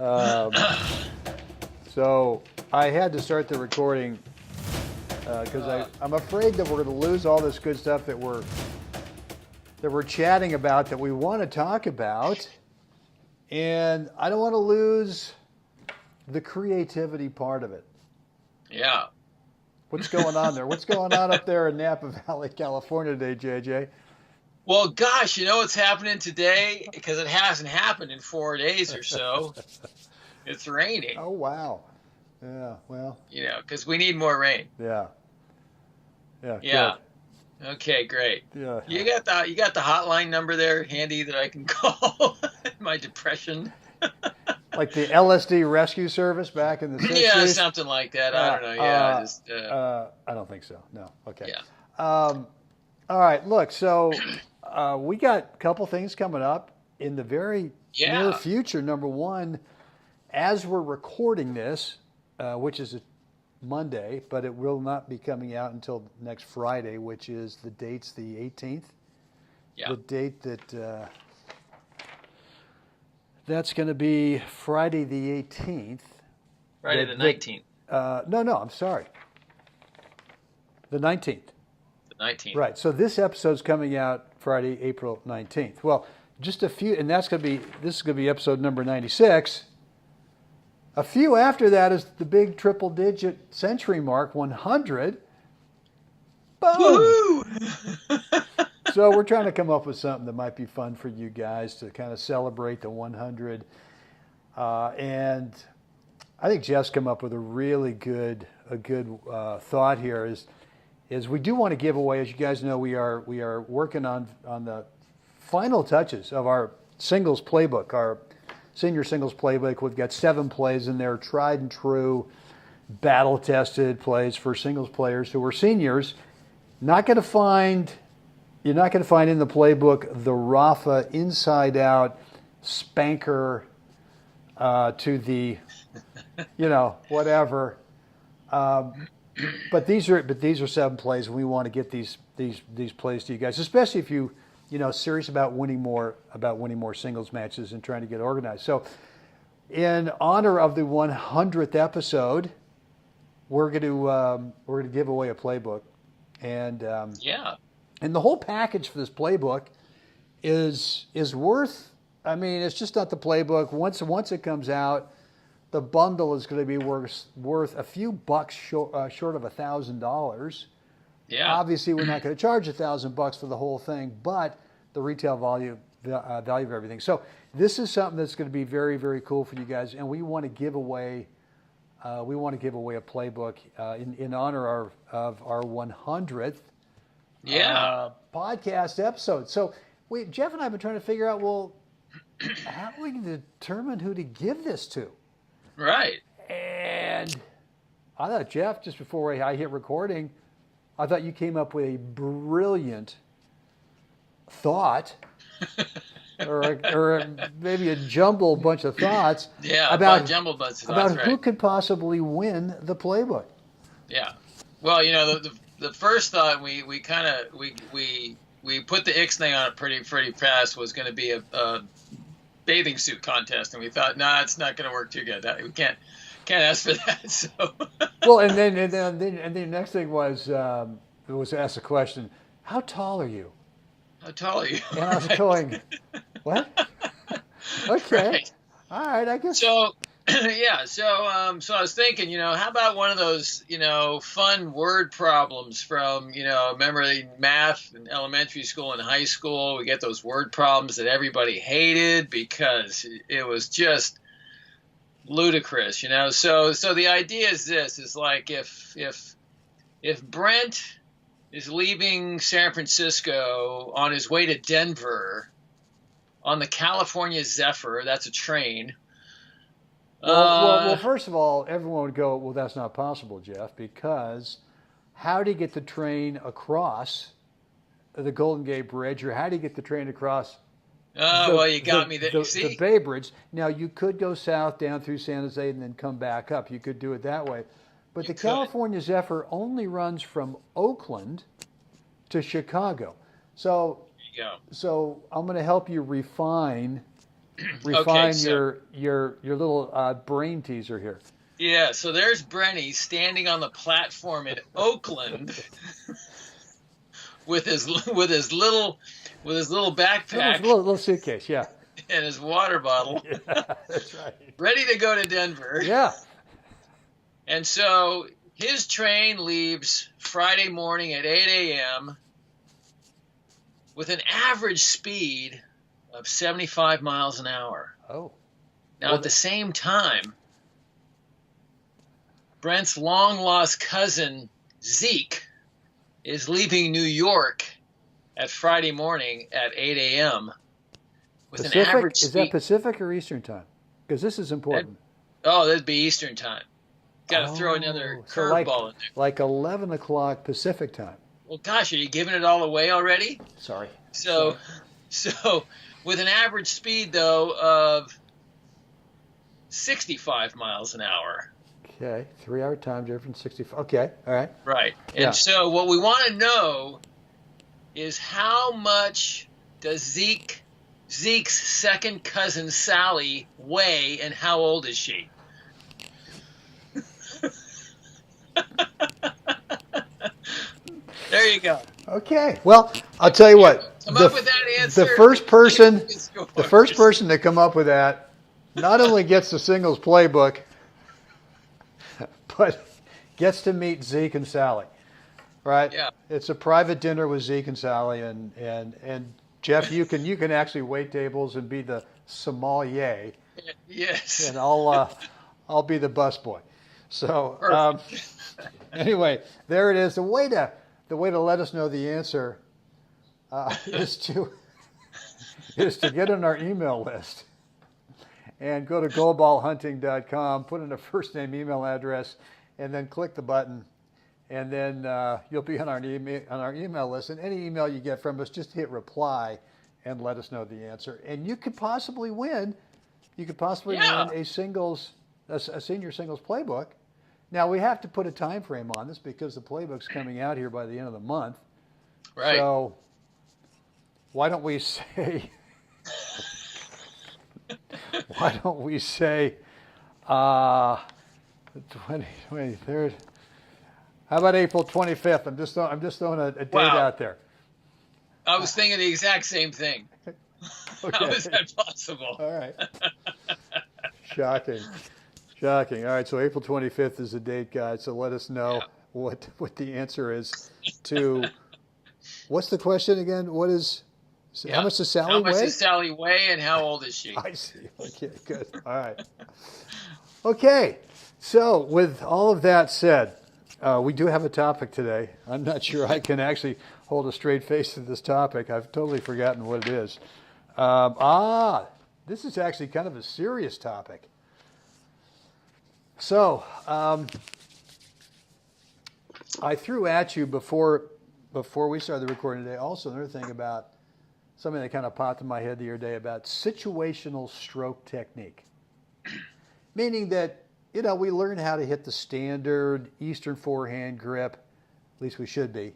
Um, so I had to start the recording because I'm afraid that we're going to lose all this good stuff that we're chatting about that we want to talk about, and I don't want to lose the creativity part of it. Yeah. What's going on there? What's going on up there in Napa Valley, California today, JJ? Well, gosh, you know what's happening today? Because it hasn't happened in 4 days or so. It's raining. Oh, wow. Yeah, well. Because we need more rain. Yeah. Yeah, Yeah. good. Okay, great. Yeah. You got the hotline number there handy that I can call my depression? Like the LSD rescue service back in the 60s? Yeah, something like that. I don't know. Yeah, I don't think so. No. Okay. Yeah. All right. Look, so we got a couple things coming up in the very near future. Number one, as we're recording this, which is a Monday, but it will not be coming out until next Friday, which is the date's the 18th. Yeah. The date that that's going to be Friday the 18th. Friday the 19th. No, I'm sorry. The 19th. The 19th. Right. So this episode's coming out Friday, April 19th. Well, just a few, and this is going to be episode number 96. A few after that is the big triple-digit century mark, 100. Boom! Woohoo! So we're trying to come up with something that might be fun for you guys to kind of celebrate the 100. And I think Jeff's come up with a really good thought here. Is we do want to give away, as you guys know, we are working on the final touches of our singles playbook, our senior singles playbook. We've got 7 plays in there, tried and true, battle-tested plays for singles players who are seniors. You're not going to find in the playbook the Rafa inside-out spanker to the, whatever. But these are 7 plays, and we want to get these plays to you guys, especially if you serious about winning more singles matches and trying to get organized. So, in honor of the 100th episode, we're going to give away a playbook, and and the whole package for this playbook is worth. I mean, it's just not the playbook. Once it comes out, the bundle is going to be worth a few bucks short of $1,000. Yeah. Obviously, we're not going to charge $1,000 for the whole thing, but the retail value of everything. So this is something that's going to be very, very cool for you guys, and we want to give away. We want to give away a playbook in honor of our 100th podcast episode. So Jeff and I have been trying to figure out, well, how do we determine who to give this to? Right. And I thought, Jeff, just before I hit recording, I thought you came up with a brilliant thought, or maybe a jumbled bunch of thoughts. Yeah, about jumbled bunch of thoughts, about who could possibly win the playbook. Yeah. Well, the first thought we put the ixnay on it pretty fast was going to be a bathing suit contest, and we thought, it's not going to work too good. We can't ask for that. So. Well, and then the next thing was ask the question, how tall are you? How tall are you? And I was going, what? Okay. Right. All right, I guess. So, yeah. So I was thinking, how about one of those, fun word problems from, remember math in elementary school and high school? We get those word problems that everybody hated because it was just ludicrous, So the idea is this: is like if Brent is leaving San Francisco on his way to Denver on the California Zephyr, that's a train. Well, first of all, everyone would go, well, that's not possible, Jeff, because how do you get the train across the Golden Gate Bridge, or how do you get the train across you got me there. The Bay Bridge? Now, you could go south down through San Jose and then come back up. You could do it that way. But the California Zephyr only runs from Oakland to Chicago. So I'm going to help you refine refine so your little brain teaser here. yeah, so there's Brenny standing on the platform in Oakland with his backpack Little suitcase, yeah. and his water bottle, Yeah, that's right. ready to go to Denver. Yeah. And so his train leaves Friday morning at 8 a.m. with an average speed of 75 miles an hour. Oh. Now, Well, at the same time, Brent's long-lost cousin, Zeke, is leaving New York at Friday morning at 8 a.m. with an Pacific? average Is that speed. Pacific or Eastern time? Because this is important. Oh, that'd be Eastern time. Got to throw another So like, curveball in there. like 11 o'clock Pacific time. Well, gosh, are you giving it all away already? Sorry. So with an average speed, though, of 65 miles an hour. Okay, 3 hour time difference, 65. Okay, all right. Right. And Yeah. so what we want to know is how much does Zeke's second cousin Sally weigh, and how old is she? There you go. Okay. Well, I'll tell you what. Come up with that answer. The first person, It's yours. the first person to come up with that, not only gets the singles playbook, but gets to meet Zeke and Sally. Right? Yeah. It's a private dinner with Zeke and Sally, and Jeff, you can actually wait tables and be the sommelier, Yes. and I'll be the busboy. So anyway, there it is. The way to let us know the answer is to get on our email list and go to goalballhunting.com, put in a first name email address, and then click the button, and then you'll be on our email list. And any email you get from us, just hit reply and let us know the answer. And you could possibly win. You could possibly win a senior singles playbook. Now we have to put a time frame on this because the playbook's coming out here by the end of the month. Right. So why don't we say 23rd? How about April 25th? I'm just throwing a date out there. I was thinking the exact same thing. Okay. How is that possible? All right. Shocking. All right, so April 25th is the date, guys. So let us know what the answer is to. What's the question again? How much does Sally weigh? How much does Sally weigh, and how old is she? I see. Okay, good. All right. Okay, so with all of that said, we do have a topic today. I'm not sure I can actually hold a straight face to this topic. I've totally forgotten what it is. This is actually kind of a serious topic. So, I threw at you before we started the recording today also another thing about something that kind of popped in my head the other day about situational stroke technique. Meaning that, we learn how to hit the standard Eastern forehand grip, at least we should be.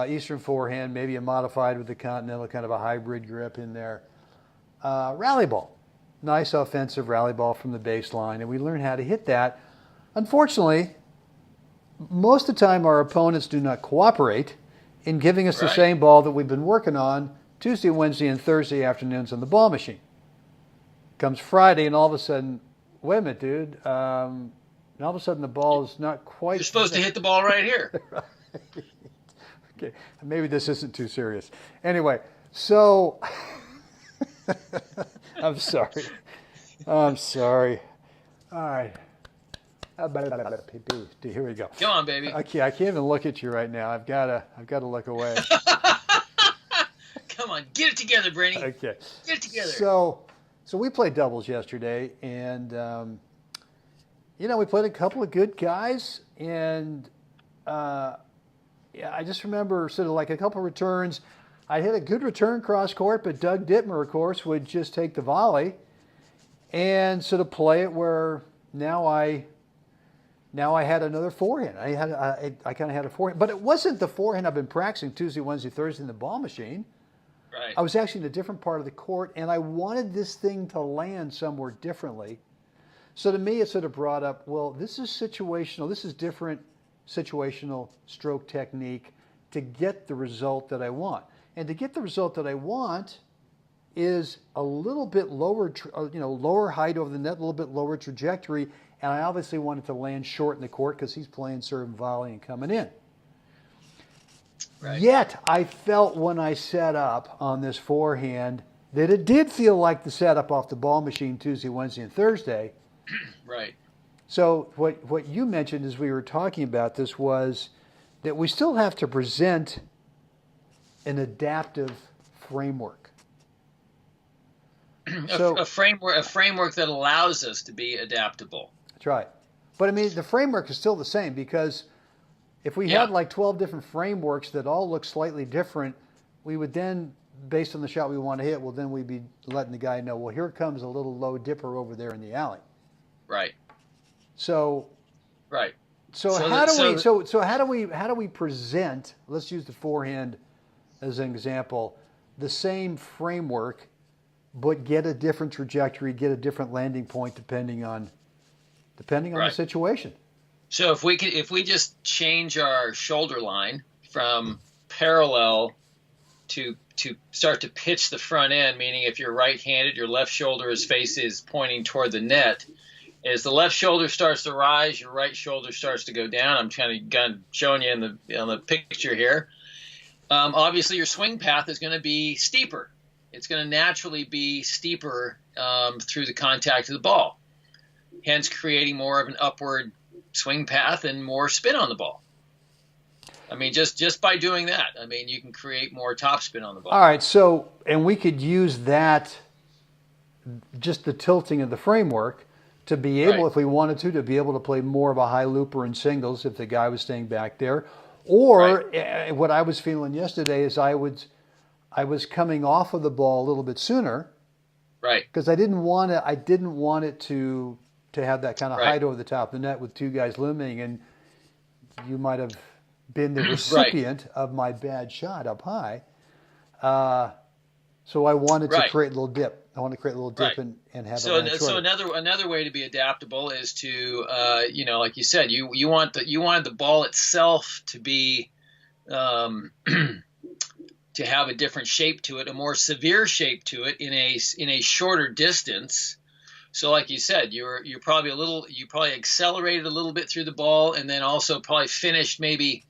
Eastern forehand, maybe a modified with the Continental, kind of a hybrid grip in there. Rally ball. Nice offensive rally ball from the baseline, and we learn how to hit that. Unfortunately, most of the time our opponents do not cooperate in giving us the same ball that we've been working on Tuesday, Wednesday, and Thursday afternoons on the ball machine. Comes Friday, and all of a sudden, wait a minute, dude. And all of a sudden the ball is not quite... You're supposed to hit the ball right here. Right. Okay, maybe this isn't too serious. Anyway, so... I'm sorry. All right. Here we go. Come on, baby. Okay, I can't even look at you right now. I've got to look away. Come on, get it together, Brenny. Okay. Get it together. So we played doubles yesterday, and we played a couple of good guys, and I just remember sort of like a couple of returns. I hit a good return cross court, but Doug Dittmer, of course, would just take the volley and sort of play it where now I had another forehand. I kind of had a forehand, but it wasn't the forehand I've been practicing Tuesday, Wednesday, Thursday in the ball machine. Right. I was actually in a different part of the court, and I wanted this thing to land somewhere differently. So to me, it sort of brought up, well, this is situational. This is different situational stroke technique to get the result that I want. And to get the result that I want is a little bit lower, lower height over the net, a little bit lower trajectory. And I obviously wanted to land short in the court because he's playing serve and volley and coming in. Right. Yet I felt when I set up on this forehand that it did feel like the setup off the ball machine Tuesday, Wednesday, and Thursday. Right. So what you mentioned as we were talking about this was that we still have to present an adaptive framework. A framework that allows us to be adaptable. That's right. But I mean, the framework is still the same, because if we had like 12 different frameworks that all look slightly different, we would then, based on the shot we want to hit, well, then we'd be letting the guy know, well, here comes a little low dipper over there in the alley. Right. So. Right. So how do we present? Let's use the forehand as an example. The same framework, but get a different trajectory, get a different landing point depending on the situation. So if we just change our shoulder line from parallel to start to pitch the front end, meaning if you're right-handed, your left shoulder is pointing toward the net. As the left shoulder starts to rise, your right shoulder starts to go down. I'm kind of showing you on the picture here. Obviously, your swing path is going to be steeper. It's going to naturally be steeper through the contact of the ball, hence creating more of an upward swing path and more spin on the ball. I mean, just by doing that, I mean, you can create more topspin on the ball. All right, so, and we could use that, just the tilting of the framework, to be able, if we wanted to be able to play more of a high looper in singles if the guy was staying back there. Or what I was feeling yesterday is I was coming off of the ball a little bit sooner. Right. Because I didn't want it to have that kind of height over the top of the net with two guys looming, and you might have been the recipient of my bad shot up high. So I wanted to create a little dip. I want to create a little dip and have it. So another way to be adaptable is to like you said, you want the ball itself to be to have a different shape to it, a more severe shape to it in a shorter distance. So like you said, you probably accelerated a little bit through the ball, and then also probably finished maybe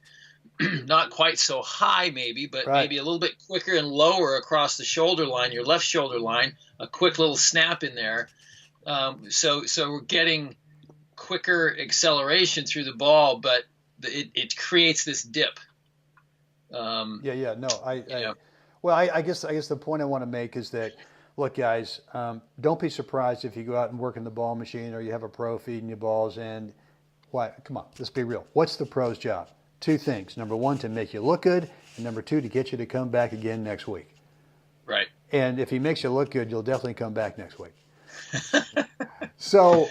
not quite so high maybe, but maybe a little bit quicker and lower across the shoulder line, your left shoulder line, a quick little snap in there. So we're getting quicker acceleration through the ball, but it creates this dip. I guess the point I want to make is that, look, guys, don't be surprised if you go out and work in the ball machine or you have a pro feeding you balls. And come on, let's be real. What's the pro's job? Two things. Number one, to make you look good, and number two, to get you to come back again next week. Right. And if he makes you look good, you'll definitely come back next week. So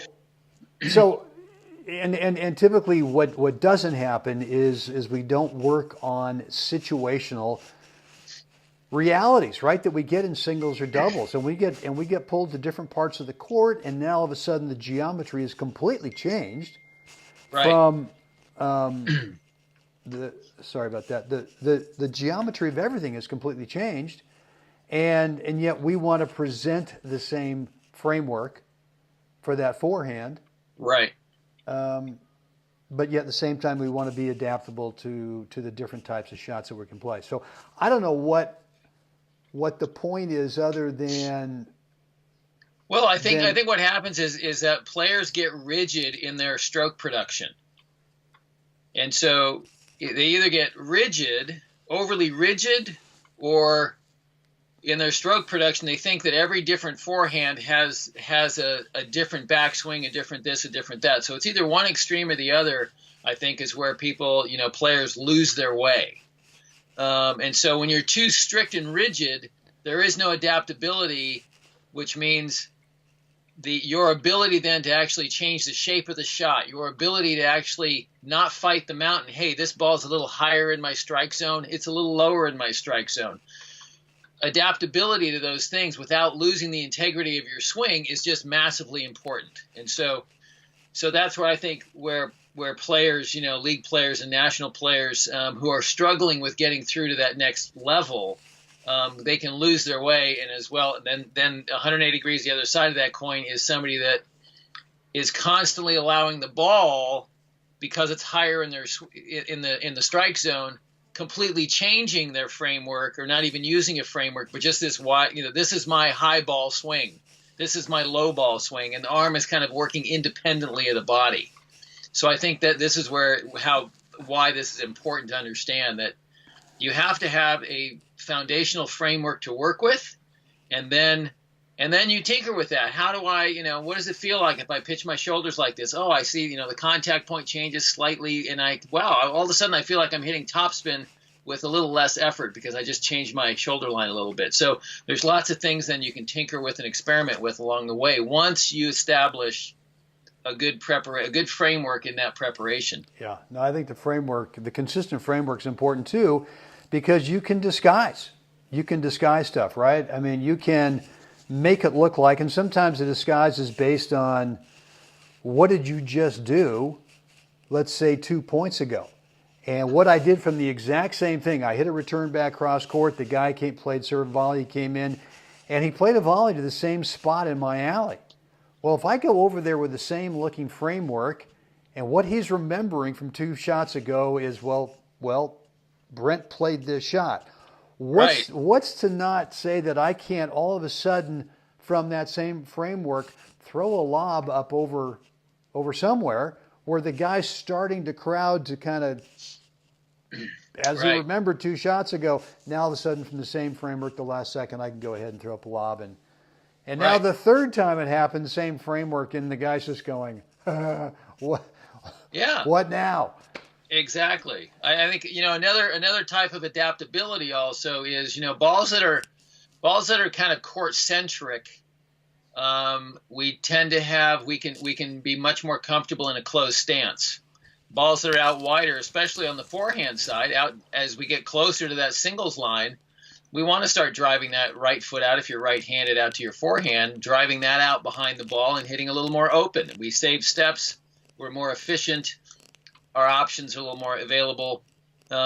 typically what doesn't happen is we don't work on situational realities, right? That we get in singles or doubles, and we get pulled to different parts of the court, and now all of a sudden the geometry is completely changed from sorry about that. The geometry of everything is completely changed, and yet we want to present the same framework for that forehand. Right. But yet at the same time we want to be adaptable to the different types of shots that we can play. So I don't know what the point is other than. Well, I think what happens is that players get rigid in their stroke production, and so they either get overly rigid, or in their stroke production, they think that every different forehand has a different backswing, a different this, a different that. So it's either one extreme or the other, I think, is where people, players lose their way. And so when you're too strict and rigid, there is no adaptability, which means your ability then to actually change the shape of the shot, your ability to actually not fight the mountain. Hey, this ball's a little higher in my strike zone. It's a little lower in my strike zone. adaptability to those things without losing the integrity of your swing is just massively important. And so that's where I think where players, league players and national players who are struggling with getting through to that next level, they can lose their way. And as well, then 180 degrees the other side of that coin is somebody that is constantly allowing the ball, because it's higher in the strike zone, completely changing their framework, or not even using a framework, but just this wide, this is my high ball swing, this is my low ball swing, and the arm is kind of working independently of the body. So I think that this is why this is important to understand, that you have to have a foundational framework to work with, and then you tinker with that. How do I, what does it feel like if I pitch my shoulders like this? Oh, I see, the contact point changes slightly, and all of a sudden I feel like I'm hitting topspin with a little less effort because I just changed my shoulder line a little bit. So there's lots of things then you can tinker with and experiment with along the way once you establish a good framework in that preparation. Yeah, no, I think the consistent framework is important too, because you can disguise stuff, right? I mean, you can make it look like, and sometimes the disguise is based on what did you just do, let's say 2 points ago. And what I did from the exact same thing, I hit a return back cross court, the guy played serve volley, he came in, and he played a volley to the same spot in my alley. Well, if I go over there with the same looking framework, and what he's remembering from 2 shots ago is, well, Brent played this shot. What's to not say that I can't all of a sudden, from that same framework, throw a lob up over somewhere where the guy's starting to crowd to kind of, as he remembered 2 shots ago, now all of a sudden from the same framework, the last second, I can go ahead and throw up a lob. And now the third time it happened, same framework, and the guy's just going, what? Yeah. What now? Exactly. I think another type of adaptability also is balls that are kind of court centric. We tend to have we can be much more comfortable in a closed stance. Balls that are out wider, especially on the forehand side, out as we get closer to that singles line, we want to start driving that right foot out, if you're right-handed, out to your forehand, driving that out behind the ball and hitting a little more open. We save steps. We're more efficient. Our options are a little more available.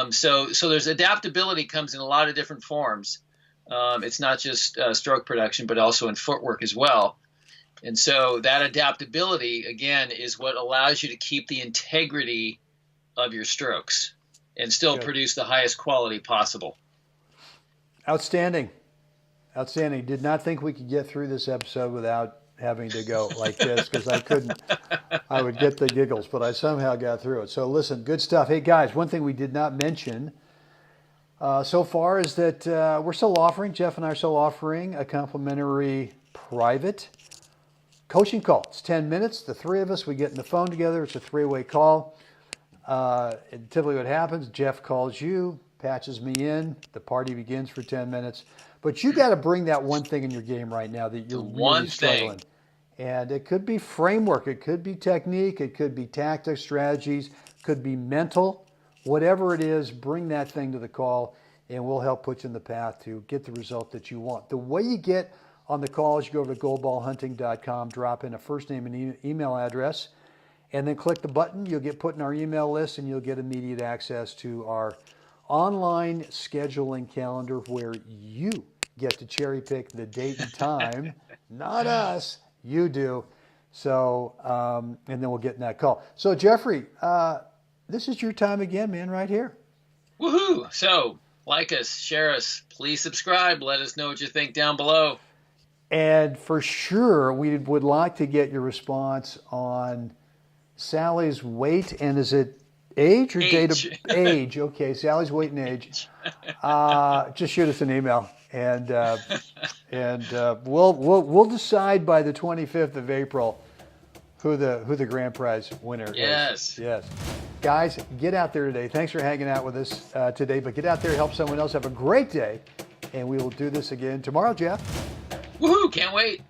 So there's adaptability comes in a lot of different forms. It's not just stroke production, but also in footwork as well. And so that adaptability, again, is what allows you to keep the integrity of your strokes and still produce the highest quality possible. Outstanding. Did not think we could get through this episode without having to go like this, because I couldn't. I would get the giggles, but I somehow got through it. So listen, good stuff. Hey guys, one thing we did not mention so far is that Jeff and I are still offering a complimentary private coaching call. It's 10 minutes. The 3 of us, we get in the phone together. It's a 3-way call. Typically what happens, Jeff calls you, patches me in, the party begins for 10 minutes. But you got to bring that one thing in your game right now that you're really struggling. And it could be framework, it could be technique, it could be tactics, strategies, could be mental. Whatever it is, bring that thing to the call, and we'll help put you in the path to get the result that you want. The way you get on the call is you go over to goldballhunting.com, drop in a first name and email address, and then click the button. You'll get put in our email list, and you'll get immediate access to our online scheduling calendar, where you get to cherry pick the date and time. Not us, you do. So, and then we'll get in that call. So Jeffrey, this is your time again, man, right here. Woohoo! So, like us, share us, please subscribe. Let us know what you think down below. And for sure, we would like to get your response on Sally's weight, and is it age or date of age? Okay, Sally's weight and age. Just shoot us an email, and we'll decide by the 25th of April who the grand prize winner is. Yes. Guys, get out there today. Thanks for hanging out with us today, but get out there, help someone else. Have a great day, and we will do this again tomorrow, Jeff. Woohoo! Can't wait.